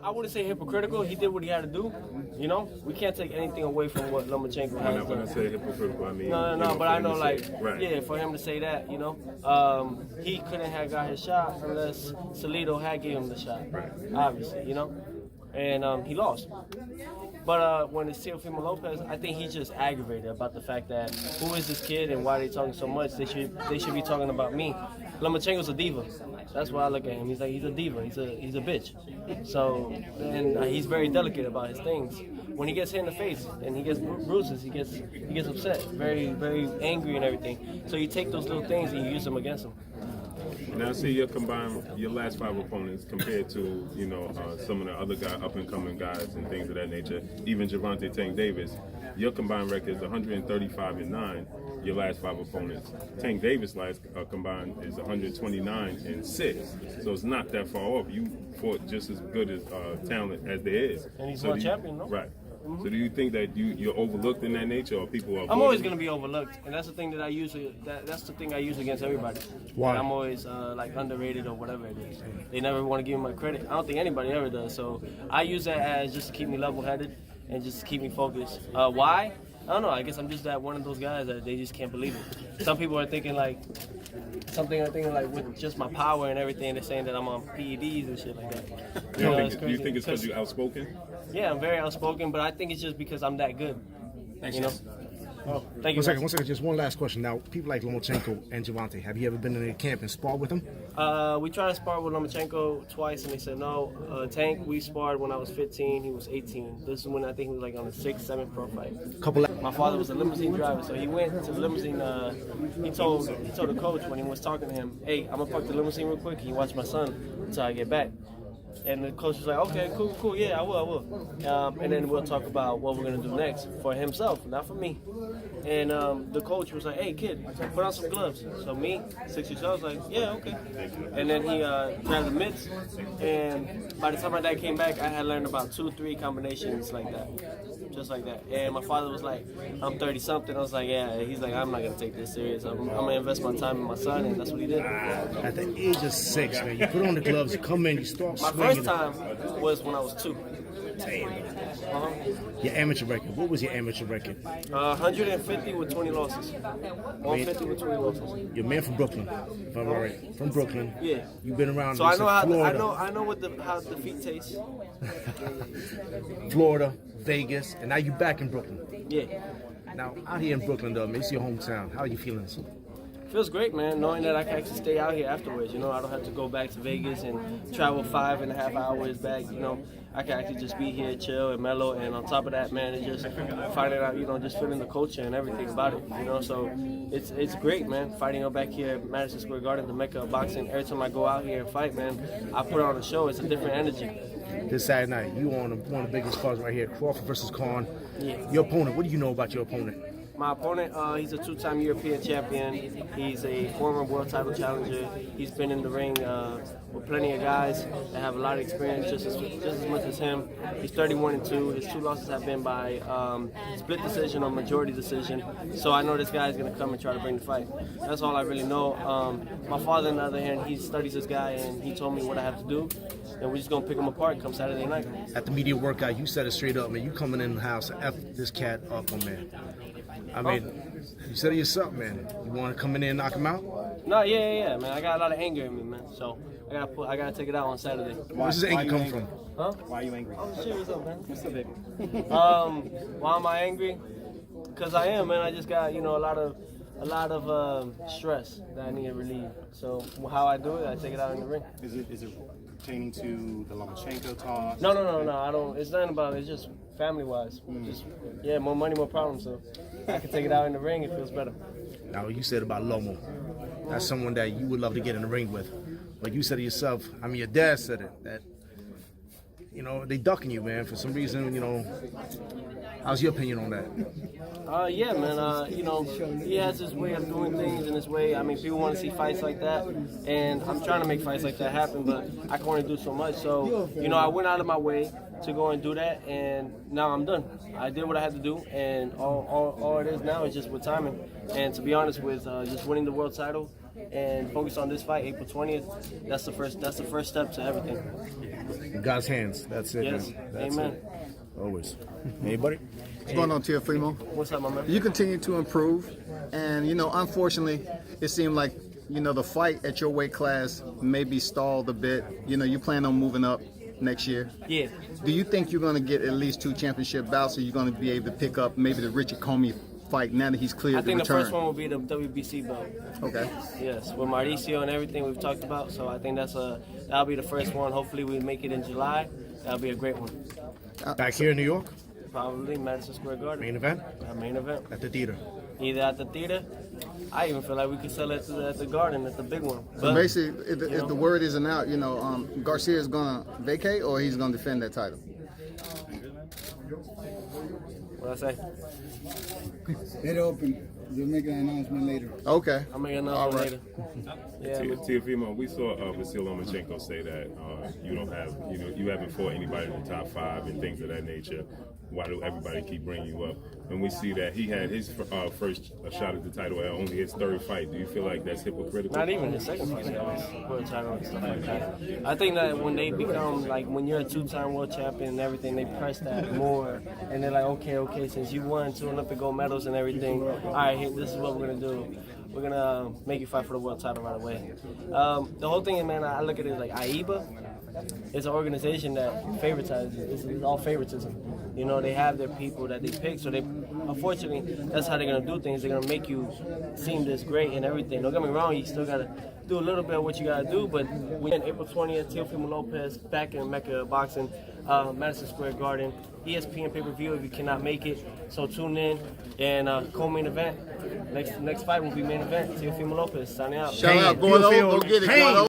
I wouldn't say hypocritical. He did what he had to do. You know, we can't take anything away from what Lomachenko has done. When I say hypocritical, I mean No, but I know, like, right. yeah, for him to say that, you know, he couldn't have got his shot unless Salido had gave him the shot, right. obviously, you know, and he lost. But when it's Teofimo Lopez, I think he's just aggravated about the fact that who is this kid and why are they talking so much? They should be talking about me. Lomachenko's a diva. That's why I look at him. He's a diva. He's a bitch. So and he's very delicate about his things. When he gets hit in the face and he gets bruises, he gets upset, very angry and everything. So you take those little things and you use them against him. Now, see your last 5 opponents compared to some of the other up and coming guys and things of that nature. Even Gervonta Tank Davis, your combined record is 135-9. Your last 5 opponents. Tank Davis last combined is 129-6. So it's not that far off. You fought just as good as talent as there is. And he's world champion, no? Right. Mm-hmm. So do you think that you're overlooked in that nature, or people are? I'm always going to be overlooked, and that's the thing that I use. That's the thing I use against everybody. Why? I'm always like underrated or whatever it is. They never want to give me my credit. I don't think anybody ever does. So I use that as just to keep me level-headed and just to keep me focused. Why? I don't know. I guess I'm just that one of those guys that they just can't believe it. Some people are thinking like with just my power and everything, they're saying that I'm on PEDs and shit like that. Do you think it's because you're outspoken? Yeah, I'm very outspoken, but I think it's just because I'm that good. Thanks, you know? Oh, thank you. One second. Just one last question. Now, people like Lomachenko and Gervonta, have you ever been in a camp and sparred with them? We tried to spar with Lomachenko twice, and they said no. Tank, we sparred when I was 15. He was 18. This is when I think he was like on the 6th, 7th pro fight. My father was a limousine driver, so he went to the limousine. He told the coach when he was talking to him, "Hey, I'm gonna park the limousine real quick. Can you watch my son until I get back?" And the coach was like, "Okay, cool, yeah, I will. And then we'll talk about what we're gonna do next for himself, not for me." And the coach was like, "Hey, kid, put on some gloves." So me, 6 years old, I was like, "Yeah, okay." And then he grabbed the mitts, and by the time my dad came back, I had learned about 2-3 combinations like that, just like that. And my father was like, "I'm 30-something." I was like, "Yeah." He's like, "I'm not gonna take this serious. I'm gonna invest my time in my son," and that's what he did. At the age of 6, man, you put on the gloves, you come in, you start My swinging. first time was when I was 2. Your amateur record. What was your amateur record? 150 with 20 losses. 150 with 20 losses. You're a man from Brooklyn, if I'm right. From Brooklyn. Yeah. You've been around. So I know Florida. I know how defeat tastes. Florida, Vegas, and now you're back in Brooklyn. Yeah. Now out here in Brooklyn, though, man, it's your hometown. How are you feeling? Feels great, man, knowing that I can actually stay out here afterwards. You know, I don't have to go back to Vegas and travel 5.5 hours back. You know, I can actually just be here, chill and mellow. And on top of that, man, it's just finding out, you know, just feeling the culture and everything about it. You know, so it's great, man. Fighting out back here at Madison Square Garden, the Mecca of boxing. Every time I go out here and fight, man, I put on a show. It's a different energy. This Saturday night, you on one of the biggest cards right here, Crawford versus Khan. Yeah. Your opponent. What do you know about your opponent? My opponent, he's a 2-time European champion. He's a former world title challenger. He's been in the ring with plenty of guys that have a lot of experience, just as much as him. He's 31-2. His 2 losses have been by split decision or majority decision. So I know this guy is going to come and try to bring the fight. That's all I really know. My father, on the other hand, he studies this guy, and he told me what I have to do. And we're just going to pick him apart come Saturday night. At the media workout, you said it straight up, man. You coming in the house and F this cat up, man. I mean, you said it yourself, man. You want to come in there and knock him out? No, yeah, man. I got a lot of anger in me, man. So I gotta take it out on Saturday. Where's this anger come from? Huh? Why are you angry? Oh shit, what's up, man? What's up, baby? Why am I angry? Because I am, man. I just got, you know, a lot of stress that I need to relieve. So how I do it, I take it out in the ring. Is it pertaining to the Lomachenko talk? No. I don't. It's nothing about it. It's just family-wise. Just more money, more problems. So I can take it out in the ring. It feels better. Now, you said about Lomo. That's someone that you would love to get in the ring with. But you said it yourself. I mean, your dad said it. That, you know, they ducking you, man, for some reason, you know. How's your opinion on that? Yeah, man. You know, he has his way of doing things in his way. I mean, people want to see fights like that, and I'm trying to make fights like that happen, but I can only do so much. So, you know, I went out of my way to go and do that, and now I'm done. I did what I had to do, and all it is now is just with timing. And to be honest, with just winning the world title and focus on this fight, April 20th, that's the first step to everything. In God's hands. That's it. Yes. Man. That's Amen. it. Always. Anybody? What's going on, Teofimo? What's up, my man? You continue to improve, and unfortunately, it seemed like the fight at your weight class may be stalled a bit. You plan on moving up next year. Yeah. Do you think you're going to get at least 2 championship bouts, or you're going to be able to pick up maybe the Richard Comey fight now that he's cleared I think the the return? first one will be the WBC belt. Okay. Yes, with Mauricio and everything we've talked about. So I think that'll be the first one. Hopefully we make it in July. That'll be a great one. Back here in New York? Probably Madison Square Garden. Main event? Our main event. At the theater. Either at the theater. I even feel like we could sell it at the Garden, at the big one. So basically, if the word isn't out, Garcia is going to vacate, or he's going to defend that title? What I say? It open. You'll make an announcement later. Okay. I'll make an announcement later. Yeah, man. Teofimo, we saw Vasyl Lomachenko say that you haven't fought anybody in the top 5 and things of that nature. Why do everybody keep bringing you up? And we see that he had his first shot at the title at only his 3rd fight. Do you feel like that's hypocritical? Not even his second fight, world title and stuff like that. I think that when they become, like, when you're a 2-time world champion and everything, they press that more. And they're like, okay, since you won 2 Olympic gold medals and everything, all right, this is what we're going to do. We're going to make you fight for the world title right away. The whole thing, man, I look at it like AIBA. It's an organization that favoritizes. It's all favoritism. They have their people that they pick. So unfortunately, that's how they're gonna do things. They're gonna make you seem this great and everything. Don't get me wrong. You still gotta do a little bit of what you gotta do. But when April 20th, Teofimo Lopez back in Mecca Boxing, Madison Square Garden, ESPN pay-per-view if you cannot make it. So tune in and co-main event. Next fight will be main event. Teofimo Lopez signing out. Shout out, Gordo. Go get it, Gordo.